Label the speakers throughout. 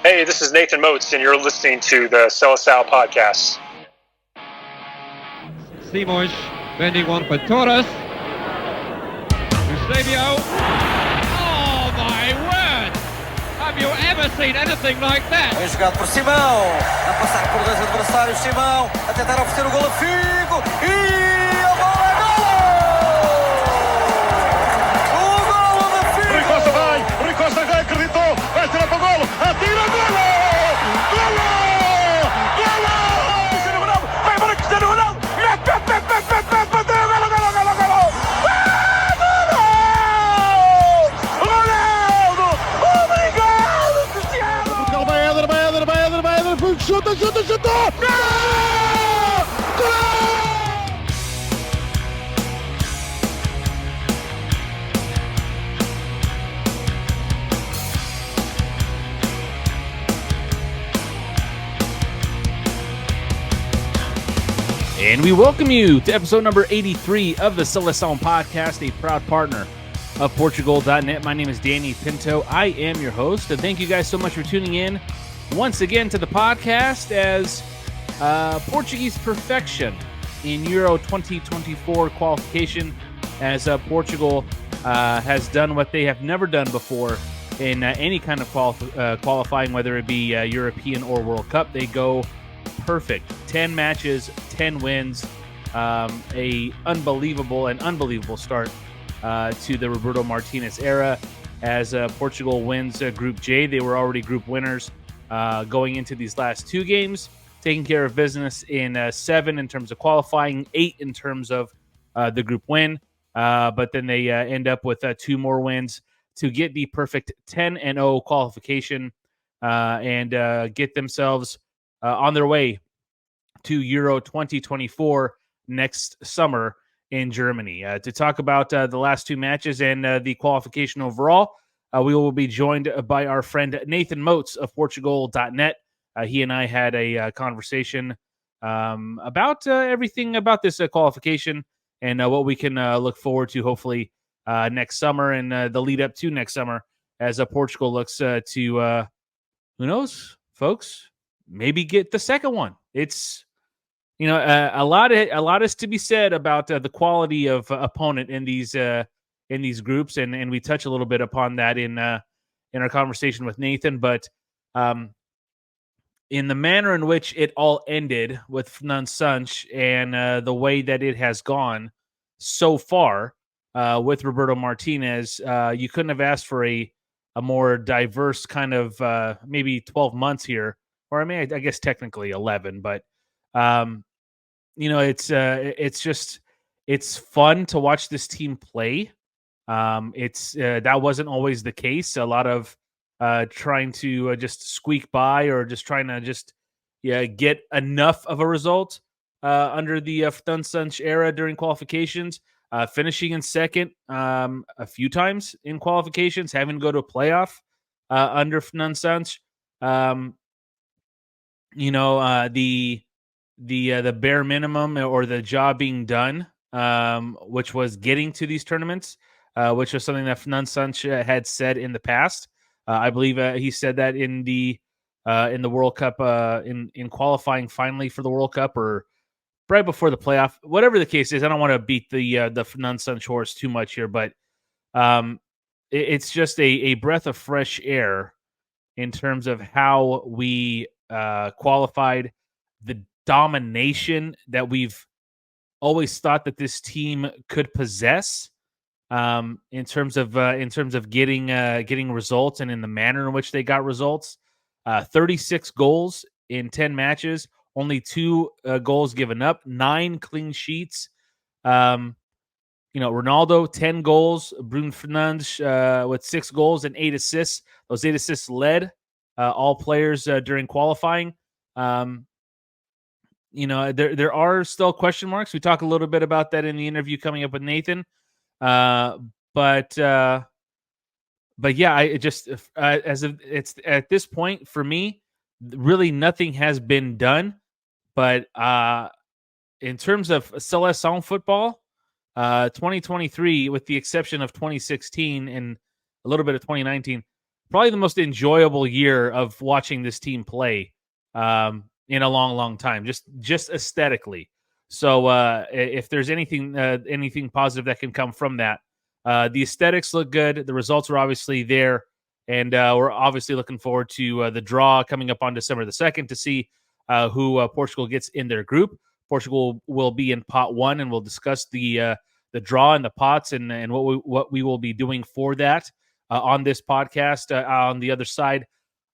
Speaker 1: Hey, this is Nathan Motz, and you're listening to the Seleção podcast.
Speaker 2: Simões bending one for Torres. Eusebio. Oh my word! Have you ever seen anything like that?
Speaker 3: Bem jogado por Simão, a passar por dois adversários. Simão a tentar oferecer o golo a Figo e a bola é golo! O golo de Figo!
Speaker 4: Rui Costa já acreditou, vai tirar para o golo, atira, golo! Golo! Golo! Cristiano Ronaldo, vai embora Cristiano Ronaldo! Bateu, golo, golo, golo, golo! Ronaldo! Obrigado, Cristiano! Portugal vai Éder, chuta! Gol! Gol!
Speaker 5: And we welcome you to episode number 83 of the Seleção podcast, a proud partner of Portugal.net. My name is Danny Pinto. I am your host, and thank you guys so much for tuning in once again to the podcast as Portuguese perfection in Euro 2024 qualification, as Portugal has done what they have never done before in any kind of qualifying, whether it be European or World Cup. They go perfect. 10 matches, 10 wins, a unbelievable start to the Roberto Martínez era as Portugal wins Group J. They were already group winners going into these last two games, taking care of business in 7 in terms of qualifying, 8 in terms of the group win, but then they end up with 2 more wins to get the perfect 10-0 qualification and get themselves on their way to Euro 2024 next summer in Germany. To talk about the last 2 matches and the qualification overall, we will be joined by our friend Nathan Motz of Portugal.net. He and I had a conversation about everything about this qualification and what we can look forward to hopefully next summer and the lead up to next summer as Portugal looks to, who knows, folks, maybe get the second one. It's, you know, a lot is to be said about the quality of opponent in these groups, and we touch a little bit upon that in our conversation with Nathan. But in the manner in which it all ended with Fernandes and the way that it has gone so far with Roberto Martínez, you couldn't have asked for a more diverse kind of maybe 12 months here. Or I mean, I guess technically 11, but you know, it's fun to watch this team play. It's that wasn't always the case. A lot of trying to just squeak by or just trying to just get enough of a result under the Fernandes era during qualifications. Finishing in second a few times in qualifications, having to go to a playoff under Fernandes. You know, the bare minimum or the job being done, which was getting to these tournaments, which was something that Fernandes had said in the past. I believe he said that in the World Cup, in qualifying finally for the World Cup or right before the playoff, whatever the case is. I don't want to beat the Fernandes horse too much here, but it's just a breath of fresh air in terms of how we qualified, the domination that we've always thought that this team could possess in terms of getting results and in the manner in which they got results. 36 goals in 10 matches, only 2 goals given up, 9 clean sheets. You know, Ronaldo 10 goals, Bruno Fernandes with 6 goals and 8 assists. Those 8 assists led all players during qualifying. You know, there are still question marks. We talk a little bit about that in the interview coming up with Nathan. But yeah, I just it's at this point for me, really nothing has been done. But in terms of Seleção football, 2023, with the exception of 2016 and a little bit of 2019, probably the most enjoyable year of watching this team play in a long, long time, just aesthetically. So if there's anything positive that can come from that, the aesthetics look good. The results are obviously there. And we're obviously looking forward to the draw coming up on December the 2nd to see who Portugal gets in their group. Portugal will be in pot 1, and we'll discuss the draw and the pots and what we will be doing for that on this podcast on the other side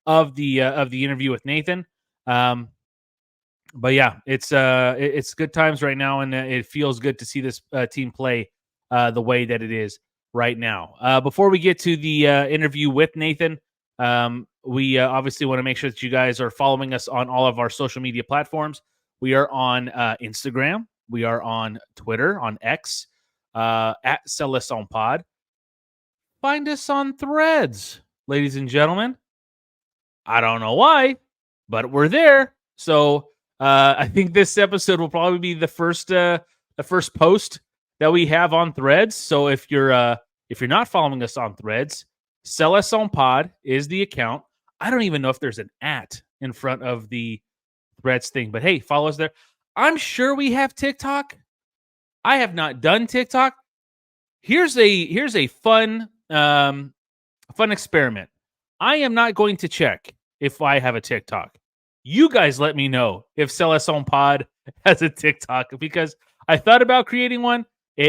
Speaker 5: of the interview with Nathan. But yeah, it's good times right now, and it feels good to see this team play the way that it is right now. Before we get to the interview with Nathan, we obviously want to make sure that you guys are following us on all of our social media platforms. We are on Instagram. We are on Twitter, on X, at Seleção Pod. Find us on Threads, ladies and gentlemen. I don't know why, but we're there. So I think this episode will probably be the first post that we have on Threads. So if you're not following us on Threads, Seleção Pod is the account. I don't even know if there's an @ in front of the Threads thing, but hey, follow us there. I'm sure we have TikTok. I have not done TikTok. Here's a fun experiment. I am not going to check if I have a TikTok. You guys let me know if Seleção Pod has a TikTok, because I thought about creating one.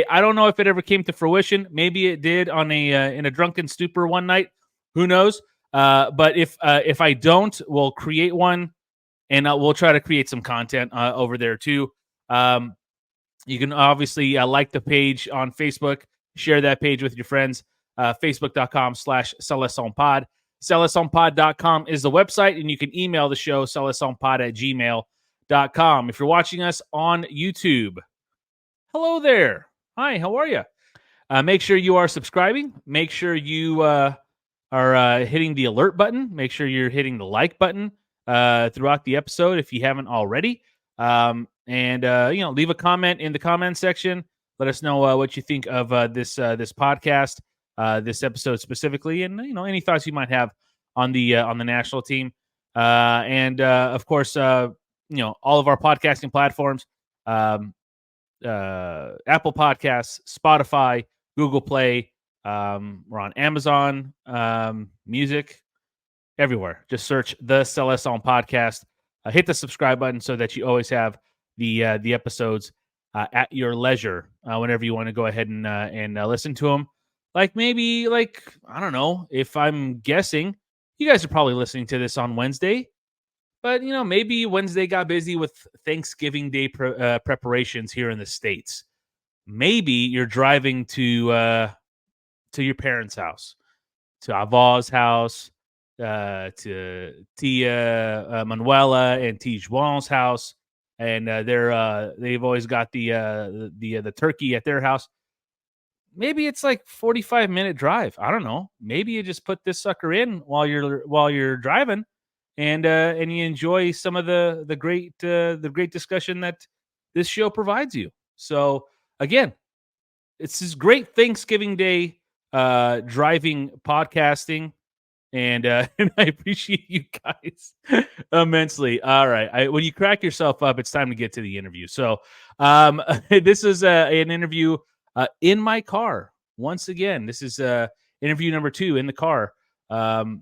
Speaker 5: I don't know if it ever came to fruition. Maybe it did on in a drunken stupor one night. Who knows? But if I don't, we'll create one, and we'll try to create some content over there too. You can obviously like the page on Facebook, share that page with your friends. Facebook.com/SeleçãoPod. Seleçãopod.com is the website, and you can email the show, seleçãopod@gmail.com. If you're watching us on YouTube, hello there. Hi, how are you? Make sure you are subscribing. Make sure you are hitting the alert button. Make sure you're hitting the like button throughout the episode if you haven't already. And leave a comment in the comment section. Let us know what you think of this podcast. This episode specifically, and any thoughts you might have on the national team, and of course, all of our podcasting platforms, Apple Podcasts, Spotify, Google Play. We're on Amazon Music, everywhere. Just search the Seleção Podcast. Hit the subscribe button so that you always have the episodes at your leisure whenever you want to go ahead and listen to them. I don't know, if I'm guessing, you guys are probably listening to this on Wednesday, but, maybe Wednesday got busy with Thanksgiving Day preparations here in the States. Maybe you're driving to your parents' house, to Avó's house, to Tia Manuela and Tia João's house, and they've always got the turkey at their house. Maybe it's 45-minute drive. I don't know. Maybe you just put this sucker in while you're driving, and you enjoy some of the great discussion that this show provides you. So again, it's this great Thanksgiving Day driving podcasting, and I appreciate you guys immensely. All right, when you crack yourself up, it's time to get to the interview. So this is an interview. In my car, once again. This is interview number 2 in the car. And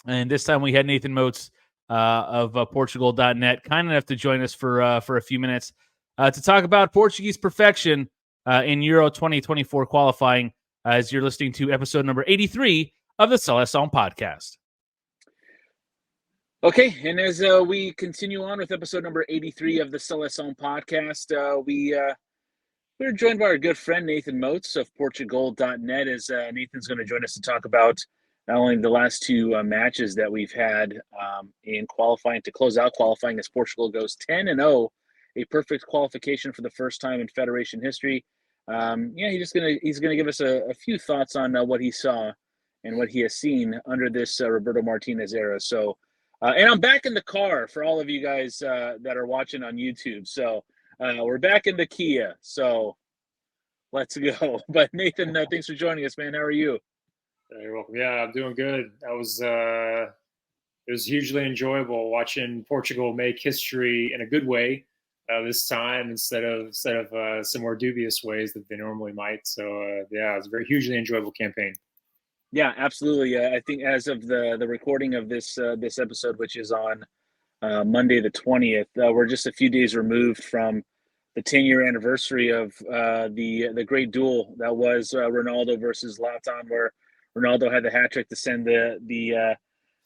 Speaker 5: this time we had Nathan Motz of Portugal.net kind enough to join us for a few minutes to talk about Portuguese perfection in Euro 2024 qualifying, as you're listening to episode number 83 of the Seleção Podcast. Okay, and as we continue on with episode number 83 of the Seleção Podcast, we're joined by our good friend Nathan Motz of Portugal.net, as Nathan's going to join us to talk about not only the last 2 matches that we've had in qualifying to close out qualifying, as Portugal goes 10-0, a perfect qualification for the first time in Federation history. He's going to give us a few thoughts on what he saw and what he has seen under this Roberto Martínez era. So, and I'm back in the car for all of you guys that are watching on YouTube. So. We're back in the Kia, so let's go. But Nathan, thanks for joining us, man. How are you?
Speaker 1: You're welcome. Yeah, I'm doing good. It was hugely enjoyable watching Portugal make history in a good way this time instead of some more dubious ways that they normally might. So yeah, it was a very hugely enjoyable campaign.
Speaker 5: Yeah, absolutely. I think as of the recording of this episode, which is on Monday the 20th, we're just a few days removed from the 10-year anniversary of the great duel that was Ronaldo versus Zlatan, where Ronaldo had the hat trick to send the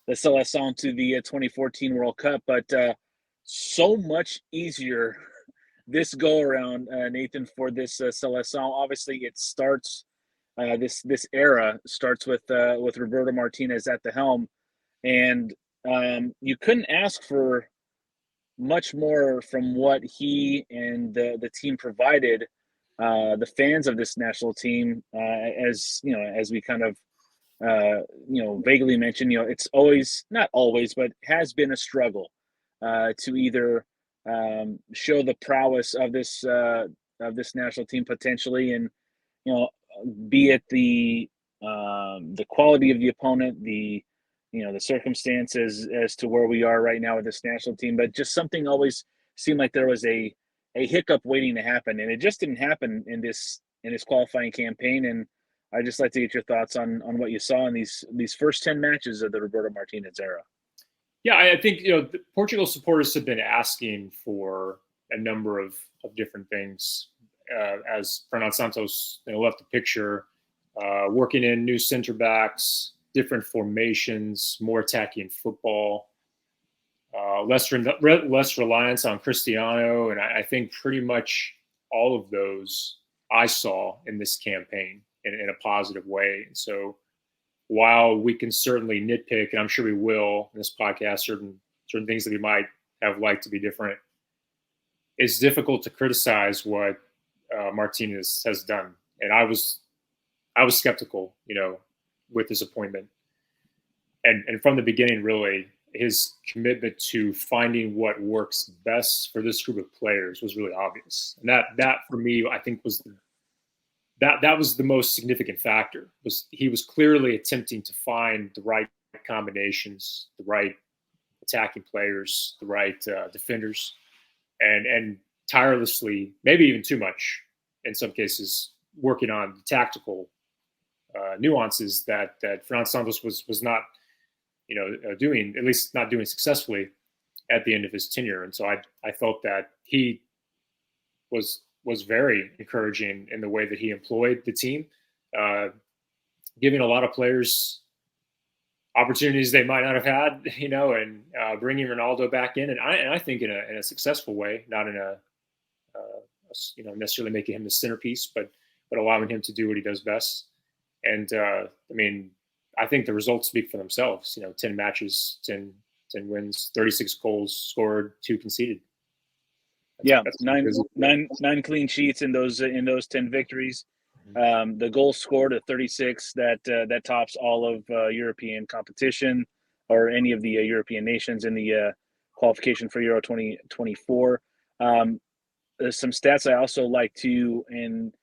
Speaker 5: Seleção to the 2014 World Cup. But so much easier this go around, Nathan, for this Seleção. Obviously, it starts. This era starts with Roberto Martínez at the helm, and you couldn't ask for much more from what he and the team provided the fans of this national team. As you know, as we kind of vaguely mentioned, it's always, not always, but has been a struggle to either show the prowess of this national team potentially, and be it the quality of the opponent, the circumstances as to where we are right now with this national team, but just something always seemed like there was a hiccup waiting to happen, and it just didn't happen in this qualifying campaign. And I'd just like to get your thoughts on what you saw in these first 10 matches of the Roberto Martínez era.
Speaker 1: Yeah, I think the Portugal supporters have been asking for a number of different things as Fernando Santos left the picture, working in new center backs, different formations, more attacking football, less reliance on Cristiano, and I think pretty much all of those I saw in this campaign in a positive way. And so while we can certainly nitpick, and I'm sure we will in this podcast, certain things that we might have liked to be different, it's difficult to criticize what Martinez has done. And I was skeptical, with his appointment. And from the beginning, really, his commitment to finding what works best for this group of players was really obvious. And that for me, I think was that was the most significant factor. He was clearly attempting to find the right combinations, the right attacking players, the right defenders, and tirelessly, maybe even too much in some cases, working on the tactical nuances that Fernando Santos was not, doing, at least not doing successfully at the end of his tenure. And so I felt that he was very encouraging in the way that he employed the team, giving a lot of players opportunities they might not have had, and bringing Ronaldo back in, and I think in a successful way, not in a necessarily making him the centerpiece, but allowing him to do what he does best. And I think the results speak for themselves. 10 matches, 10 wins, 36 goals scored, 2 conceded.
Speaker 5: That's nine clean sheets in those 10 victories. The goals scored at 36 that tops all of European competition or any of the European nations in the qualification for Euro 2024. Some stats I also like to, and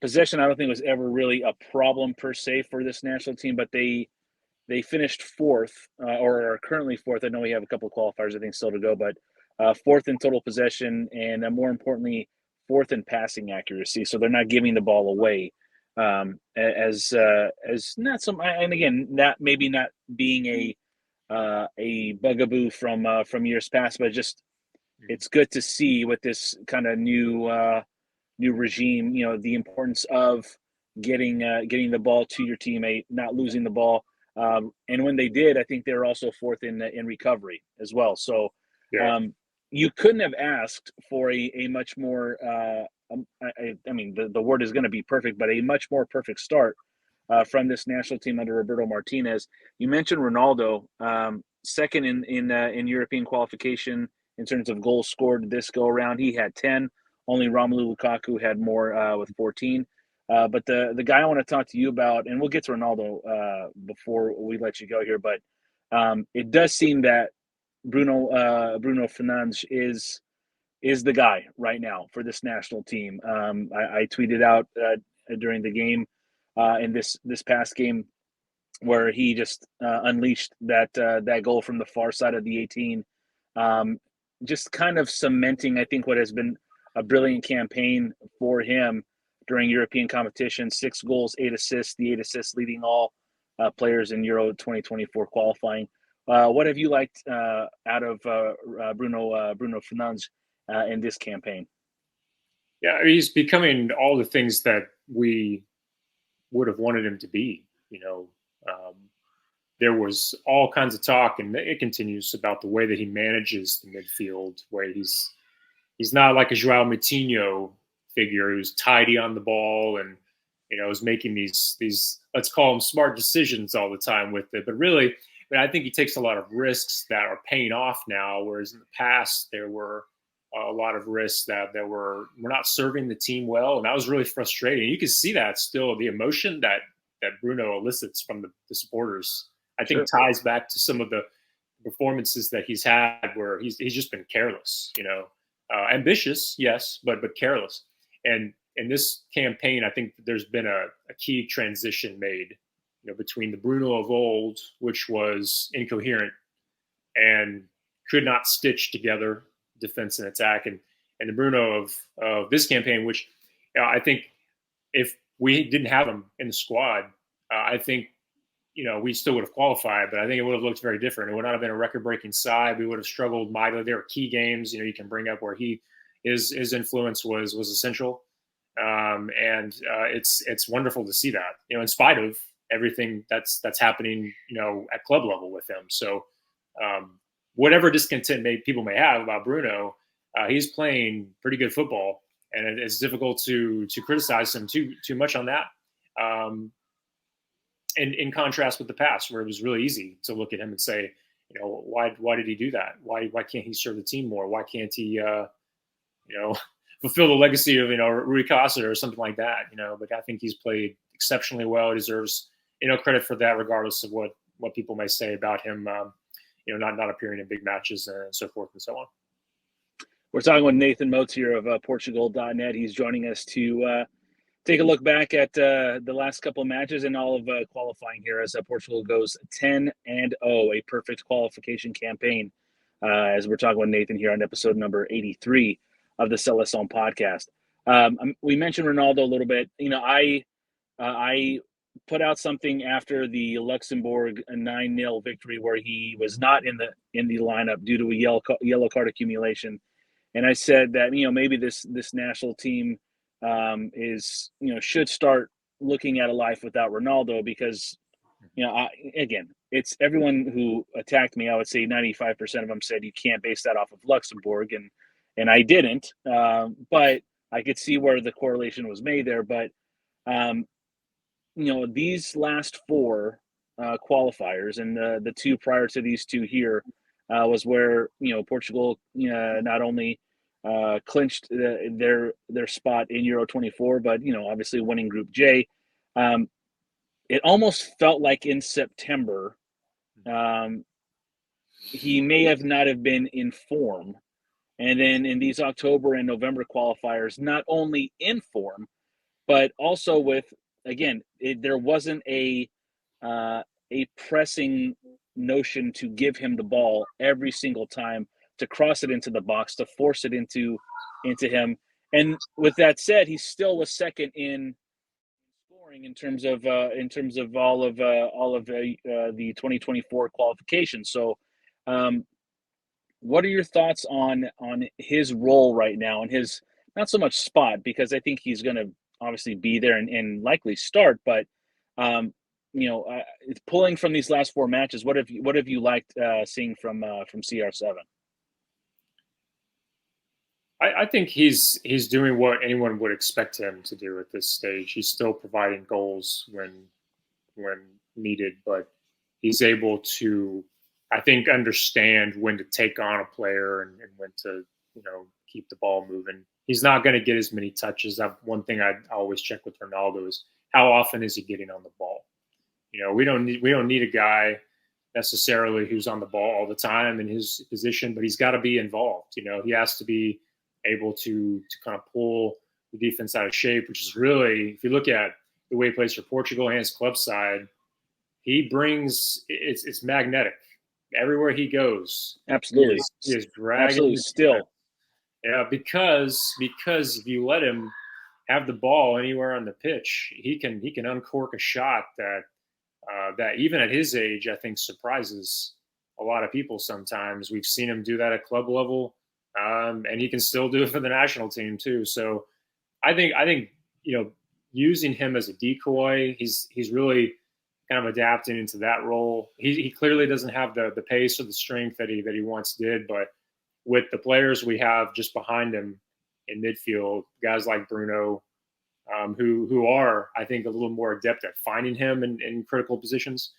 Speaker 5: possession I don't think was ever really a problem per se for this national team, but they finished fourth or are currently fourth. I know we have a couple of qualifiers I think still to go, but fourth in total possession, and more importantly, fourth in passing accuracy. So they're not giving the ball away as not some. And again, that maybe not being a bugaboo from years past, but just it's good to see with this kind of new regime. The importance of getting the ball to your teammate, not losing the ball. And when they did, I think they were also fourth in recovery as well. So. Yeah. You couldn't have asked for a much more, the word is going to be perfect, but a much more perfect start from this national team under Roberto Martinez. You mentioned Ronaldo, second in European qualification in terms of goals scored this go around. He had 10. Only Romelu Lukaku had more with 14. But the guy I want to talk to you about, and we'll get to Ronaldo before we let you go here, but it does seem that Bruno Fernandes is the guy right now for this national team. I tweeted out during the game in this past game where he just unleashed that goal from the far side of the 18, just kind of cementing, I think, what has been a brilliant campaign for him during European competition. 6 goals, 8 assists, the 8 assists leading all players in Euro 2024 qualifying. What have you liked out of Bruno Fernandes in this campaign?
Speaker 1: Yeah, he's becoming all the things that we would have wanted him to be. There was all kinds of talk, and it continues, about the way that he manages the midfield, where he's not like a Joao Moutinho figure who's tidy on the ball and is making these let's call them smart decisions all the time with it. But really, I think he takes a lot of risks that are paying off now, whereas in the past there were a lot of risks that were not serving the team well, and that was really frustrating. You can see that still, the emotion that Bruno elicits from the supporters, I think, ties back to some of the performances that he's had where he's just been careless, ambitious, yes, but careless. And in this campaign, I think there's been a key transition made, between the Bruno of old, which was incoherent and could not stitch together defense and attack, and the Bruno of this campaign, which I think if we didn't have him in the squad, I think we still would have qualified, but I think it would have looked very different. It would not have been a record-breaking side. We would have struggled mightily. There were key games, you can bring up where his influence was essential, and it's wonderful to see that, in spite of everything that's happening, at club level with him. So whatever discontent people may have about Bruno, he's playing pretty good football, and it's difficult to criticize him too much on that. And in contrast with the past, where it was really easy to look at him and say, why did he do that? Why can't he serve the team more? Why can't he, fulfill the legacy of Rui Costa or something like that? But I think he's played exceptionally well. He deserves credit for that, regardless of what people may say about him. Not appearing in big matches and so forth and so on.
Speaker 5: We're talking with Nathan Motz here of Portugal.net. He's joining us to take a look back at the last couple of matches and all of qualifying here as Portugal goes 10-0, a perfect qualification campaign, as we're talking with Nathan here on episode number 83 of the Seleção podcast. We mentioned Ronaldo a little bit. I put out something after the Luxembourg 9-0 victory where he was not in the lineup due to a yellow card accumulation, and I said that maybe this national team is should start looking at a life without Ronaldo, because again, it's everyone who attacked me. I would say 95% of them said you can't base that off of Luxembourg, and I didn't, but I could see where the correlation was made there. But these last 4 qualifiers, and the 2 prior to these 2 here was where Portugal not only clinched their spot in Euro 24, but obviously winning Group J. It almost felt like in September he may have not have been in form, and then in these October and November qualifiers, not only in form, but also with, again, there wasn't a pressing notion to give him the ball every single time, to cross it into the box, to force it into him. And with that said, he still was second in scoring in terms of all of the 2024 qualifications. So, what are your thoughts on his role right now, and his, not so much spot, because I think he's going to obviously be there and likely start, but pulling from these last 4 matches, what have you liked seeing from CR7?
Speaker 1: I think he's doing what anyone would expect him to do at this stage. He's still providing goals when needed, but he's able to, I think, understand when to take on a player and when to keep the ball moving. He's not going to get as many touches. One thing I always check with Ronaldo is how often is he getting on the ball. We don't need a guy necessarily who's on the ball all the time in his position, but he's got to be involved. He has to be able to kind of pull the defense out of shape, which is really, if you look at the way he plays for Portugal and his club side, he brings it's magnetic everywhere he goes.
Speaker 5: Absolutely,
Speaker 1: he is dragging
Speaker 5: absolutely still.
Speaker 1: Yeah, because if you let him have the ball anywhere on the pitch, he can uncork a shot that even at his age, I think surprises a lot of people. Sometimes we've seen him do that at club level, and he can still do it for the national team too. So I think using him as a decoy, he's really kind of adapting into that role. He clearly doesn't have the pace or the strength that he once did, but with the players we have just behind him in midfield, guys like Bruno, who are, I think, a little more adept at finding him in critical positions.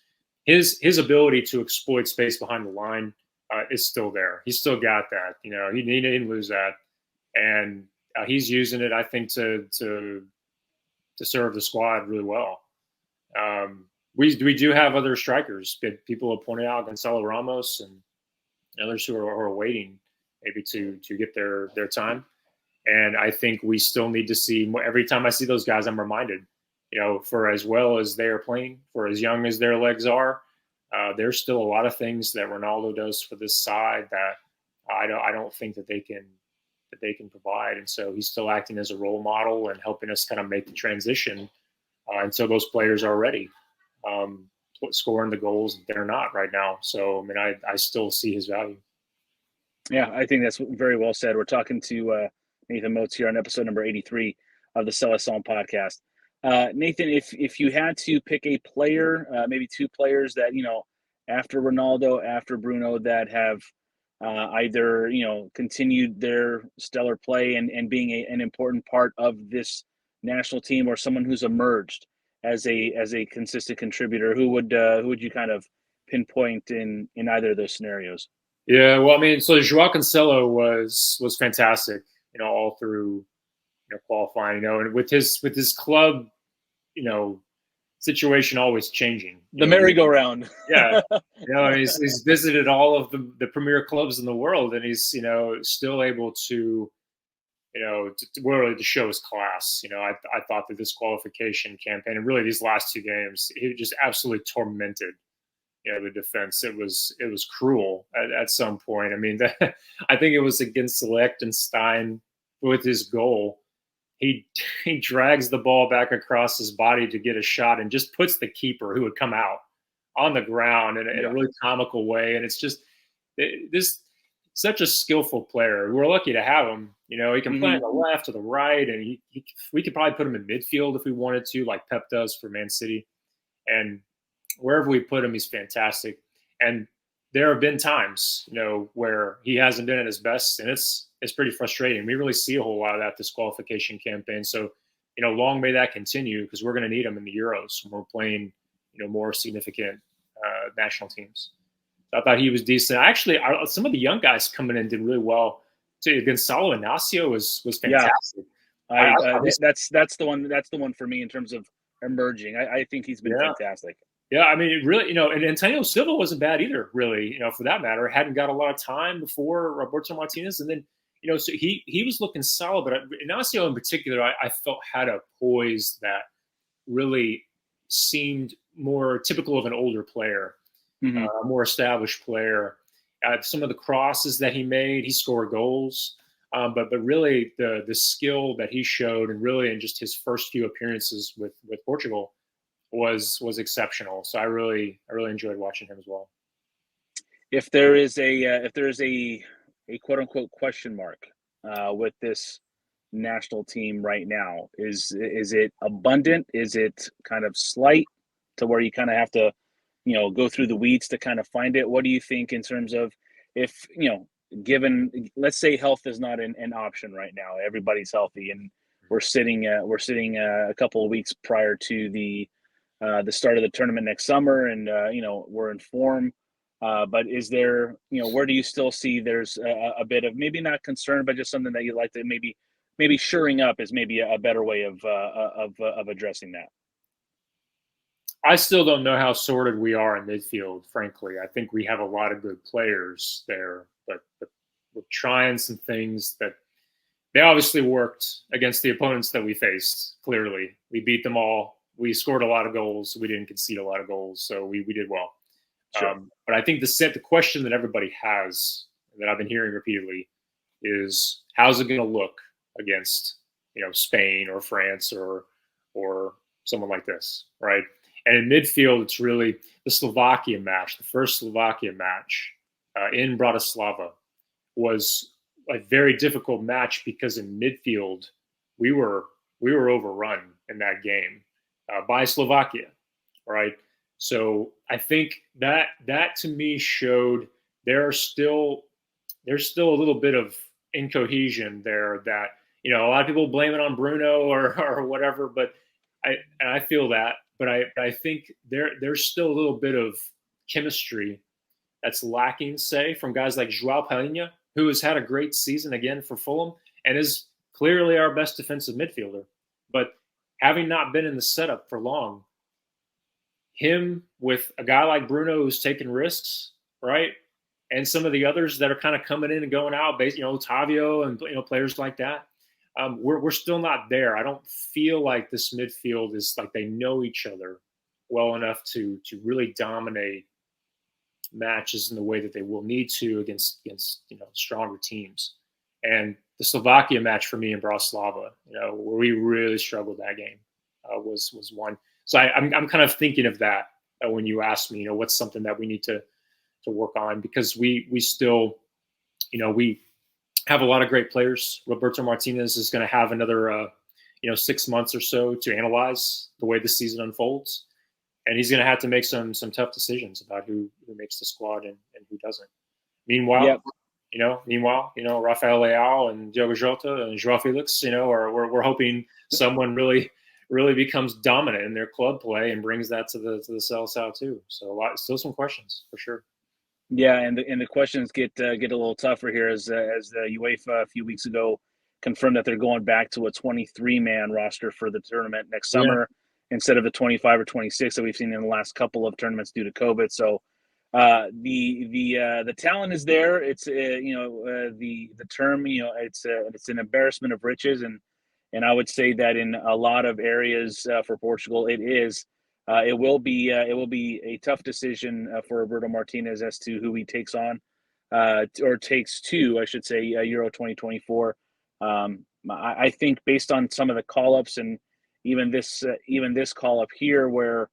Speaker 1: His ability to exploit space behind the line is still there. He's still got that. He didn't lose that, and he's using it, I think, to serve the squad really well. We do have other strikers. People have pointed out Gonzalo Ramos and others who are waiting maybe to get their time. And I think we still need to see more. Every time I see those guys, I'm reminded, for as well as they are playing, for as young as their legs are, there's still a lot of things that Ronaldo does for this side that I don't think that they can provide. And so he's still acting as a role model and helping us kind of make the transition until those players are ready, scoring the goals that they're not right now. So, I mean, I still see his value.
Speaker 5: Yeah, I think that's very well said. We're talking to Nathan Motz here on episode number 83 of the Seleção podcast. Nathan, if you had to pick a player, maybe two players that, after Ronaldo, after Bruno, that have either, continued their stellar play and being an important part of this national team, or someone who's emerged as a consistent contributor, who would you kind of pinpoint in either of those scenarios?
Speaker 1: Yeah, well, I mean, so João Cancelo was fantastic, all through qualifying, and with his club, situation always changing.
Speaker 5: The merry-go-round.
Speaker 1: Yeah, he's visited all of the premier clubs in the world, and he's still able to really to show his class. I thought that this qualification campaign and really these last two games, he just absolutely tormented the defense. It was cruel at some point. I mean, I think it was against Liechtenstein with his goal. He drags the ball back across his body to get a shot and just puts the keeper, who would come out, on the ground in a really comical way. And it's just this such a skillful player. We're lucky to have him. He can play on the left or the right, and we could probably put him in midfield if we wanted to, like Pep does for Man City. And wherever we put him, he's fantastic. And there have been times, where he hasn't been at his best, and it's pretty frustrating. We really see a whole lot of that this qualification campaign. So, long may that continue, because we're going to need him in the Euros when we're playing, more significant national teams. So I thought he was decent. Actually, some of the young guys coming in did really well. So Gonzalo Inacio was fantastic.
Speaker 5: Yeah. That's the one. That's the one for me in terms of emerging. I think he's been fantastic.
Speaker 1: Yeah, I mean, it really, and Antonio Silva wasn't bad either, really, for that matter. Hadn't got a lot of time before Roberto Martínez. And then, so he was looking solid. But Inacio in particular, I felt had a poise that really seemed more typical of an older player, a more established player. Some of the crosses that he made, he scored goals. But really the skill that he showed, and really in just his first few appearances with Portugal, was exceptional. So I really enjoyed watching him as well.
Speaker 5: If there is a quote unquote question mark with this national team right now, is it abundant? Is it kind of slight to where you kind of have to go through the weeds to kind of find it? What do you think in terms of, if given, let's say health is not an option right now, everybody's healthy, and we're sitting a couple of weeks prior to the start of the tournament next summer, and we're in form, but is there, where do you still see there's a bit of, maybe not concern, but just something that you'd like to maybe shoring up is maybe a better way of addressing that?
Speaker 1: I still don't know how sorted we are in midfield, frankly. I think we have a lot of good players there, but we're trying some things that they obviously worked against the opponents that we faced. Clearly, we beat them all we scored a lot of goals. We didn't concede a lot of goals, so we did well.
Speaker 5: Sure.
Speaker 1: But I think the question that everybody has, that I've been hearing repeatedly, is how's it going to look against Spain or France or someone like this, right? And in midfield, it's really the Slovakia match. The first Slovakia match in Bratislava was a very difficult match because in midfield we were overrun in that game by Slovakia, right? So I think that to me showed there's still a little bit of incohesion there that a lot of people blame it on Bruno or whatever, but I feel that, but I think there's still a little bit of chemistry that's lacking, say, from guys like João Palhinha, who has had a great season again for Fulham and is clearly our best defensive midfielder. But having not been in the setup for long, him with a guy like Bruno who's taking risks, right? And some of the others that are kind of coming in and going out, Otavio and players like that. We're still not there. I don't feel like this midfield is like they know each other well enough to really dominate matches in the way that they will need to against stronger teams. And the Slovakia match for me in Bratislava, where we really struggled that game, was one. So I'm kind of thinking of that when you ask me, what's something that we need to work on, because we still, we have a lot of great players. Roberto Martínez is going to have another 6 months or so to analyze the way the season unfolds. And he's going to have to make some tough decisions about who makes the squad and who doesn't. Meanwhile, Rafael Leao and Diogo Jota and João Felix, we're hoping someone really becomes dominant in their club play and brings that to the Seleção too. So still some questions for sure.
Speaker 5: Yeah, and the questions get a little tougher here as the UEFA a few weeks ago confirmed that they're going back to a 23-man roster for the tournament next summer instead of the 25 or 26 that we've seen in the last couple of tournaments due to COVID. So the talent is there. It's the term it's an embarrassment of riches, and I would say that in a lot of areas for Portugal it is. It will be a tough decision for Roberto Martínez as to who he takes on, or takes to, I should say, Euro 2024. I think based on some of the call-ups and even this call-up here, where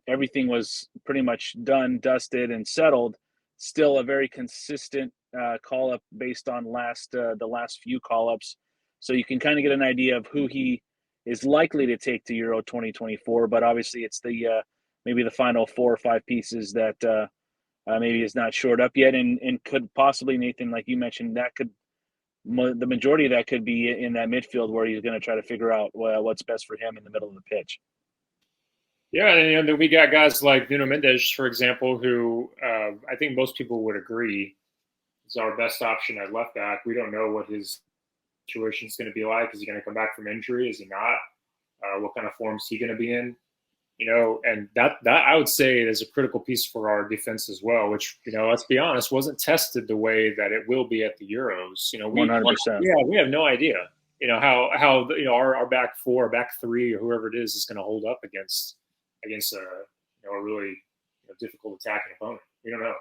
Speaker 5: everything was pretty much done, dusted, and settled, still a very consistent call-up based on the last few call-ups. So you can kind of get an idea of who he is likely to take to Euro 2024, but obviously it's the maybe the final 4 or 5 pieces that maybe is not shored up yet, and could possibly, Nathan, like you mentioned, that could the majority of that could be in that midfield where he's going to try to figure out what's best for him in the middle of the pitch.
Speaker 1: Yeah, and then we got guys like Nuno Mendes, for example, who I think most people would agree is our best option at left back. We don't know what his situation is going to be like. Is he going to come back from injury? Is he not? What kind of form is he going to be in? And that I would say is a critical piece for our defense as well, which, let's be honest, wasn't tested the way that it will be at the Euros.
Speaker 5: 100%.
Speaker 1: Yeah, we have no idea, how our back four, back three, or whoever it is going to hold up against a really difficult attacking opponent. We don't know.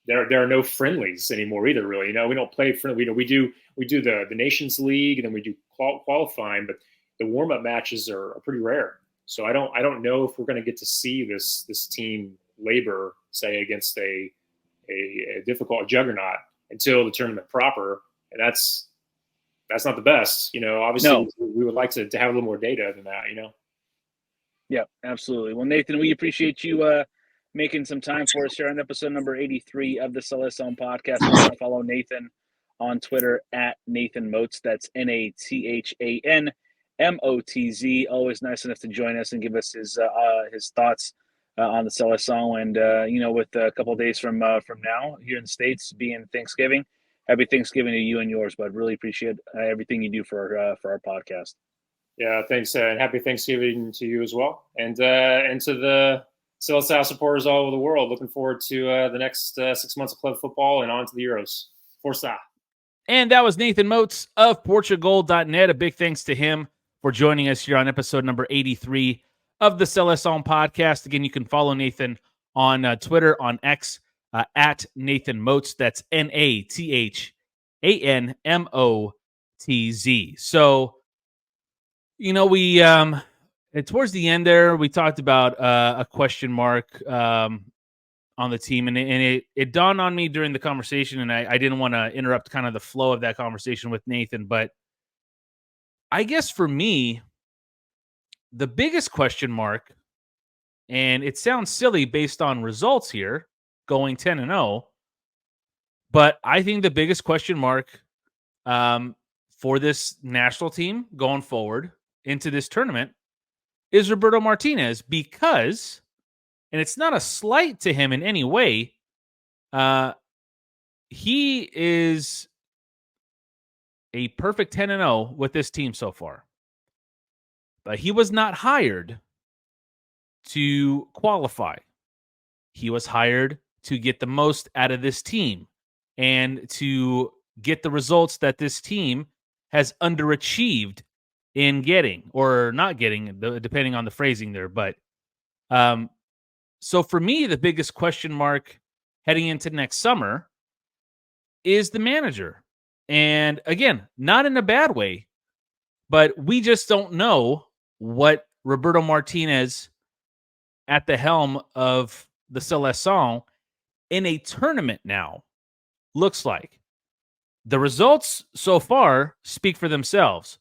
Speaker 1: There are no friendlies anymore either, really. We don't play friendly. We do the Nations League, and then we do qualifying, but the warm up matches are pretty rare. So I don't know if we're going to get to see this team labor, say, against a difficult juggernaut until the tournament proper, and that's not the best. Obviously, no. We would like to have a little more data than that.
Speaker 5: Yeah, absolutely. Well, Nathan, we appreciate you making some time for us here on episode number 83 of the Seleção podcast. You can follow Nathan on Twitter at Nathan Motz. That's NATHAN MOTZ. Always nice enough to join us and give us his thoughts on the Seleção. And with a couple of days from now here in the States being Thanksgiving, happy Thanksgiving to you and yours. But really appreciate everything you do for our podcast.
Speaker 1: Yeah, thanks, and happy Thanksgiving to you as well, and to the Seleção supporters all over the world. Looking forward to the next 6 months of club football and on to the Euros. Força!
Speaker 5: And that was Nathan Motz of Portugal.net. A big thanks to him for joining us here on episode number 83 of the Seleção podcast. Again, you can follow Nathan on Twitter, on X, at Nathan Motz. That's NATHANMOTZ. So, we towards the end there, we talked about a question mark on the team, and it dawned on me during the conversation, and I didn't want to interrupt kind of the flow of that conversation with Nathan, but I guess for me, the biggest question mark, and it sounds silly based on results here, going 10-0, but I think the biggest question mark for this national team going forward into this tournament is Roberto Martínez, because, and it's not a slight to him in any way, he is a perfect 10-0 with this team so far. But he was not hired to qualify. He was hired to get the most out of this team and to get the results that this team has underachieved in getting, or not getting, depending on the phrasing there. But so for me, the biggest question mark heading into next summer is the manager. And again, not in a bad way, but we just don't know what Roberto Martínez at the helm of the Seleção in a tournament now looks like. The results so far speak for themselves.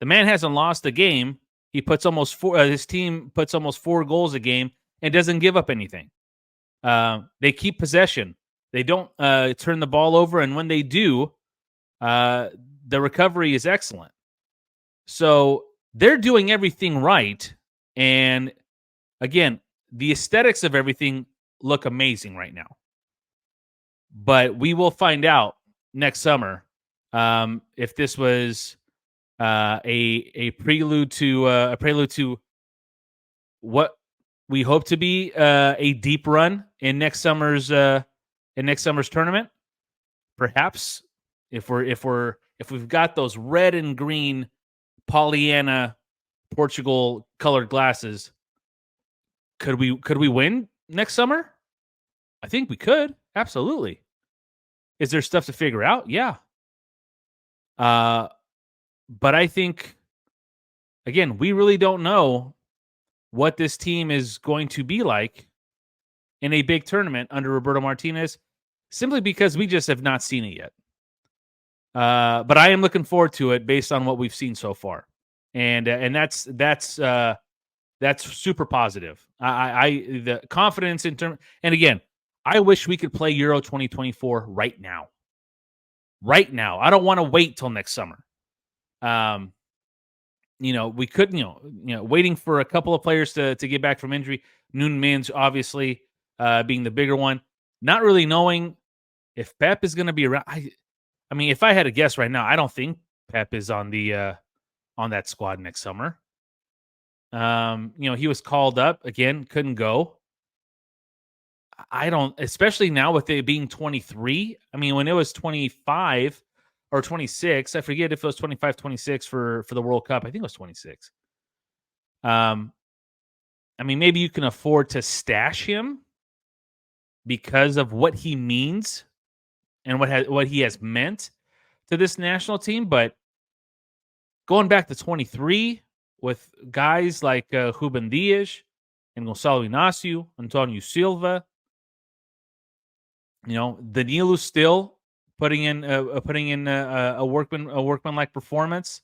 Speaker 5: The man hasn't lost a game. He puts almost his team puts almost 4 goals a game and doesn't give up anything. They keep possession. They don't turn the ball over, and when they do, the recovery is excellent. So they're doing everything right. And again, the aesthetics of everything look amazing right now. But we will find out next summer if this was a prelude to what we hope to be a deep run in next summer's tournament. Perhaps if we've got those red and green Pollyanna Portugal colored glasses, could we win next summer? I think we could. Absolutely. Is there stuff to figure out? Yeah. But I think, again, we really don't know what this team is going to be like in a big tournament under Roberto Martínez, simply because we just have not seen it yet. But I am looking forward to it based on what we've seen so far, and that's super positive. The confidence in terms, and again, I wish we could play Euro 2024 right now. Right now, I don't want to wait till next summer. We couldn't, waiting for a couple of players to get back from injury. Nunes obviously being the bigger one. Not really knowing if Pep is going to be around. I mean, if I had to guess right now, I don't think Pep is on that squad next summer. He was called up again, couldn't go. I don't, especially now with it being 23. I mean, when it was 25 or 26, I forget if it was 25, 26 for the World Cup. I think it was 26. I mean, maybe you can afford to stash him because of what he means and what he has meant to this national team. But going back to 23 with guys like Ruben Dias and Gonçalo Inácio, Antonio Silva, Danilo still putting in a workman-like performance.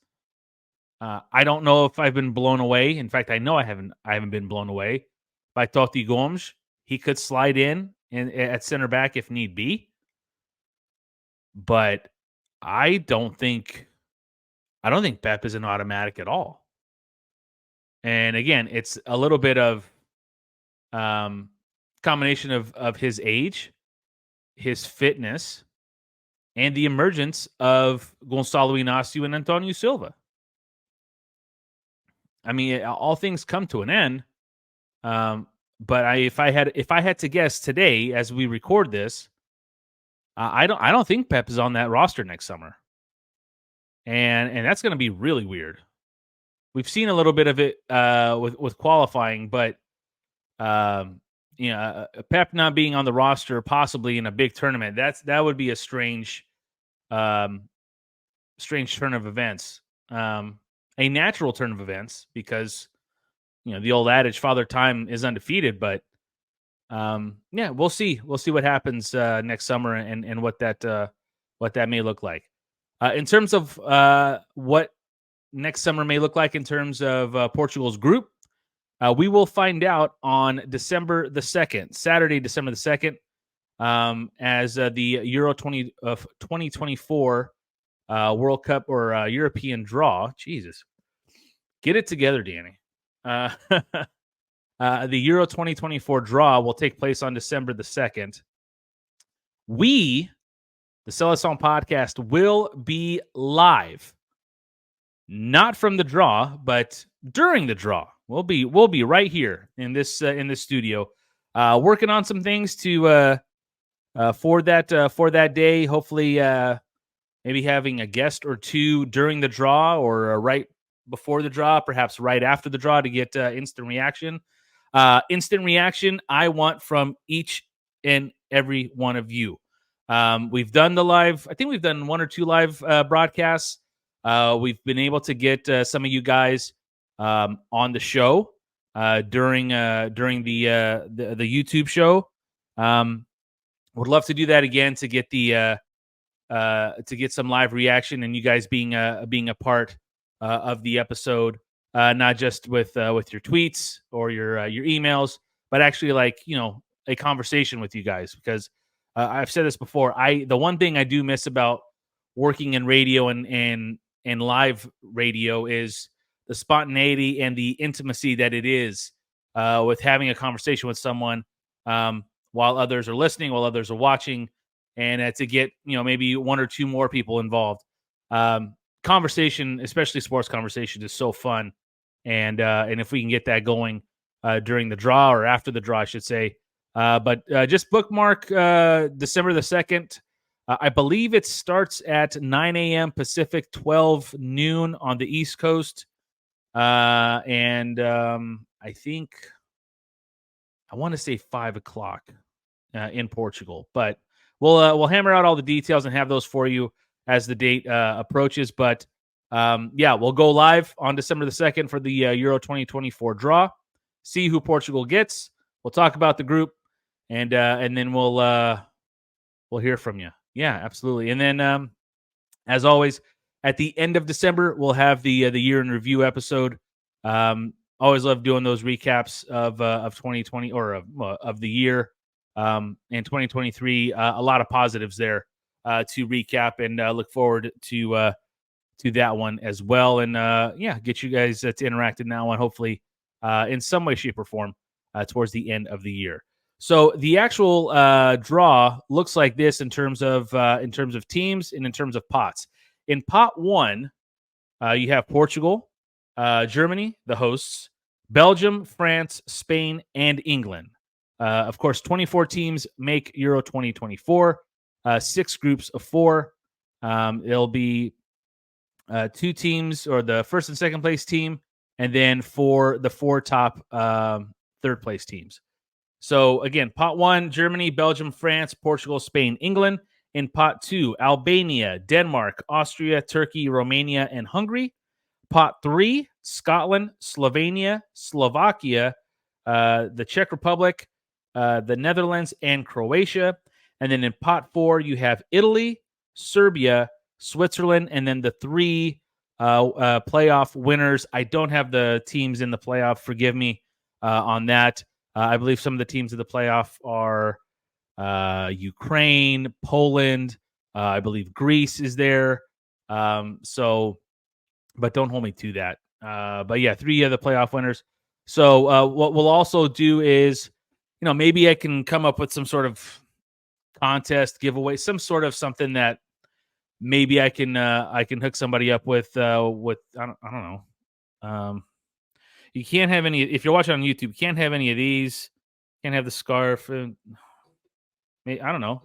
Speaker 5: I don't know if I've been blown away. In fact, I know I haven't been blown away by Totti Gomes. He could slide in at center back if need be. But I don't think Pep is an automatic at all. And again, it's a little bit of combination of his age, his fitness, and the emergence of Gonçalo Inácio and Antonio Silva. I mean, all things come to an end. But if I had to guess today, as we record this, I don't think Pep is on that roster next summer, and that's going to be really weird. we've seen a little bit of it with qualifying, but Pep not being on the roster, possibly in a big tournament, that would be a strange turn of events. A natural turn of events, because the old adage, Father Time is undefeated, but we'll see. We'll see what happens next summer and what that may look like. In terms of what next summer may look like in terms of Portugal's group, we will find out on December the 2nd, Saturday, December the 2nd, as the Euro 2024 World Cup or European draw. Jesus, get it together, Danny. The Euro 2024 draw will take place on December the 2nd. We, the Seleção podcast, will be live, not from the draw, but during the draw. We'll be right here in this studio, working on some things to for that day. Hopefully, maybe having a guest or two during the draw, or right before the draw, perhaps right after the draw, to get instant reaction. Instant reaction I want from each and every one of you. We've done the live. I think we've done one or two live broadcasts. We've been able to get some of you guys on the show during the YouTube show. Would love to do that again to get to get some live reaction and you guys being a part of the episode, not just with your tweets or your emails, but actually a conversation with you guys, because I've said this before. The one thing I do miss about working in radio and live radio is the spontaneity and the intimacy that it is with having a conversation with someone while others are listening, while others are watching, and to get maybe one or two more people involved. Conversation, especially sports conversation, is so fun, and if we can get that going during the draw, or after the draw, I should say. But just bookmark December the 2nd. I believe it starts at 9 a.m. Pacific, 12 noon on the East Coast. And I think I want to say 5 o'clock in Portugal, but we'll hammer out all the details and have those for you as the date approaches. But we'll go live on December the 2nd for the Euro 2024 draw. See who Portugal gets. We'll talk about the group, and then we'll hear from you. Yeah, absolutely. And then as always, at the end of December, we'll have the year in review episode. Always love doing those recaps of 2020 or of the year in 2023. A lot of positives there to recap, and look forward to that one as well. And get you guys to interact in that one, hopefully in some way, shape, or form towards the end of the year. So the actual draw looks like this in terms of teams and in terms of pots. In pot 1, you have Portugal, Germany, the hosts, Belgium, France, Spain, and England. Of course, 24 teams make Euro 2024, 6 groups of 4. It'll be 2 teams, or the first and second place team, and then for the 4 top third place teams. So again, pot 1, Germany, Belgium, France, Portugal, Spain, England. In pot 2, Albania, Denmark, Austria, Turkey, Romania, and Hungary. Pot 3, Scotland, Slovenia, Slovakia, the Czech Republic, the Netherlands, and Croatia. And then in pot 4, you have Italy, Serbia, Switzerland, and then the 3 playoff winners. I don't have the teams in the playoff. Forgive me on that. I believe some of the teams in the playoff are Ukraine, Poland. I believe Greece is there. But don't hold me to that. But yeah, 3 of the playoff winners. So what we'll also do is, maybe I can come up with some sort of contest, giveaway, some sort of something that maybe I can hook somebody up with I don't know. You can't have any, if you're watching on YouTube, you can't have any of these. Can't have the scarf. I don't know.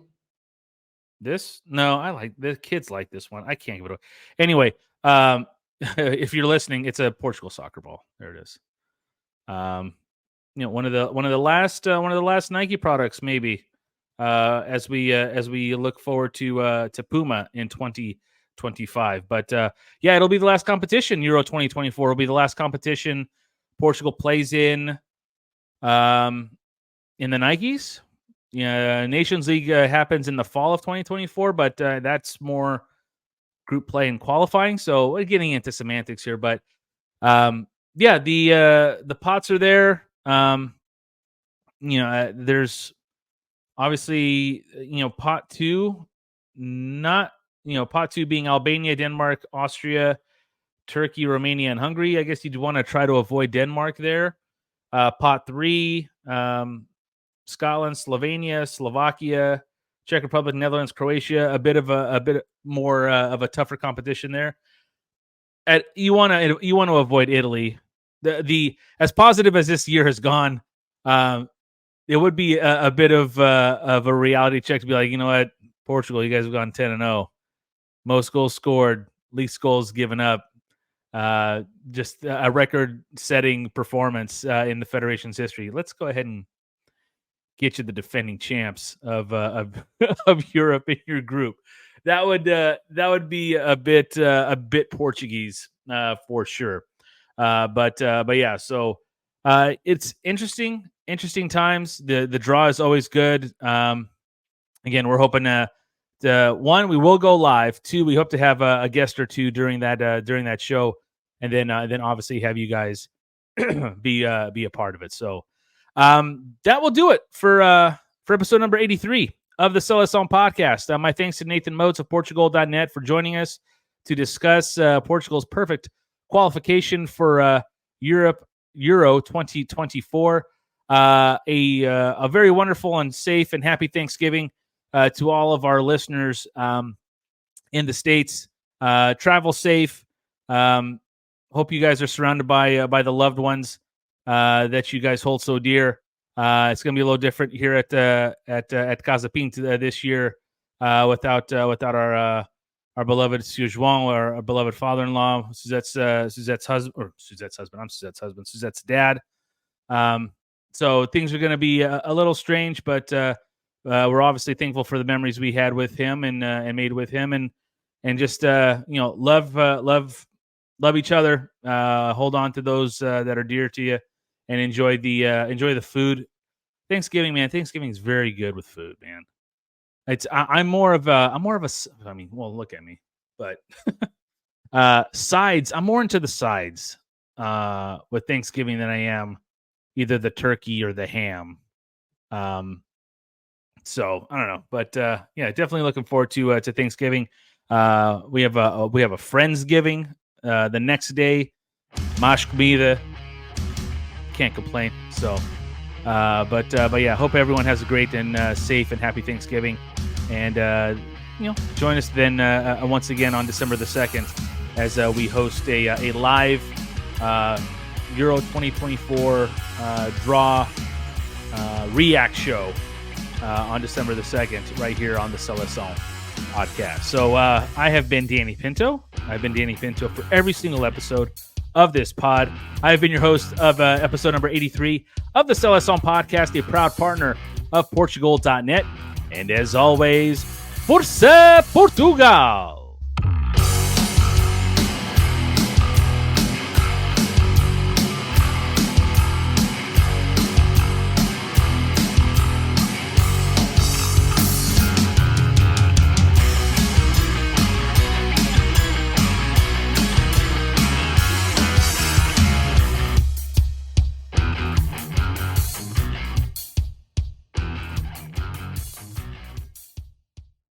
Speaker 5: This? No, I like the kids like this one. I can't give it away. Anyway, if you're listening, it's a Portugal soccer ball. There it is. One of the last Nike products, maybe, as we look forward to Puma in 2025. But it'll be the last competition. Euro 2024 will be the last competition Portugal plays in the Nikes. Nations League happens in the fall of 2024, but that's more group play and qualifying. So we're getting into semantics here, but the pots are there. There's obviously pot two, not pot two being Albania, Denmark, Austria, Turkey, Romania, and Hungary. I guess you'd want to try to avoid Denmark there. Pot three, Scotland, Slovenia, Slovakia, Czech Republic, Netherlands, Croatia. A bit more of a tougher competition there. You want to avoid Italy. The as positive as this year has gone, it would be a bit of a reality check to be like, you know what, Portugal, you guys have gone 10-0, most goals scored, least goals given up. Just a record-setting performance in the federation's history. Let's go ahead and get you the defending champs of Europe in your group. That would be a bit Portuguese for sure. But yeah, so it's interesting times. The draw is always good. Again, we're hoping one, we will go live. Two, we hope to have a guest or two during that show, and then obviously have you guys be a part of it. So that will do it for episode number 83 of the Seleção podcast. My thanks to Nathan Motz of Portugal.net for joining us to discuss Portugal's perfect qualification for Euro 2024. A very wonderful and safe and happy Thanksgiving to all of our listeners in the States. Travel safe. Hope you guys are surrounded by the loved ones that you guys hold so dear. It's going to be a little different here at Casa Pinto this year without our beloved João, our beloved father-in-law, Suzette's husband. I'm Suzette's husband. Suzette's dad. So things are going to be a little strange, but we're obviously thankful for the memories we had with him and made with him, and just love each other. Hold on to those that are dear to you, and enjoy the food. Thanksgiving, man. Thanksgiving is very good with food, man. I'm more of a. I mean, well, look at me, but sides. I'm more into the sides with Thanksgiving than I am either the turkey or the ham. So I don't know, but yeah, definitely looking forward to Thanksgiving. We have a Friendsgiving the next day. Mais comida. Can't complain. So, but yeah, hope everyone has a great and safe and happy Thanksgiving. And join us then once again on December the 2nd as we host a live Euro 2024 draw react show on December the 2nd right here on the Seleção podcast. So I have been Danny Pinto. I've been Danny Pinto for every single episode of this pod. I have been your host of episode number 83 of the Seleção podcast, a proud partner of Portugal.net. And as always, Força Portugal!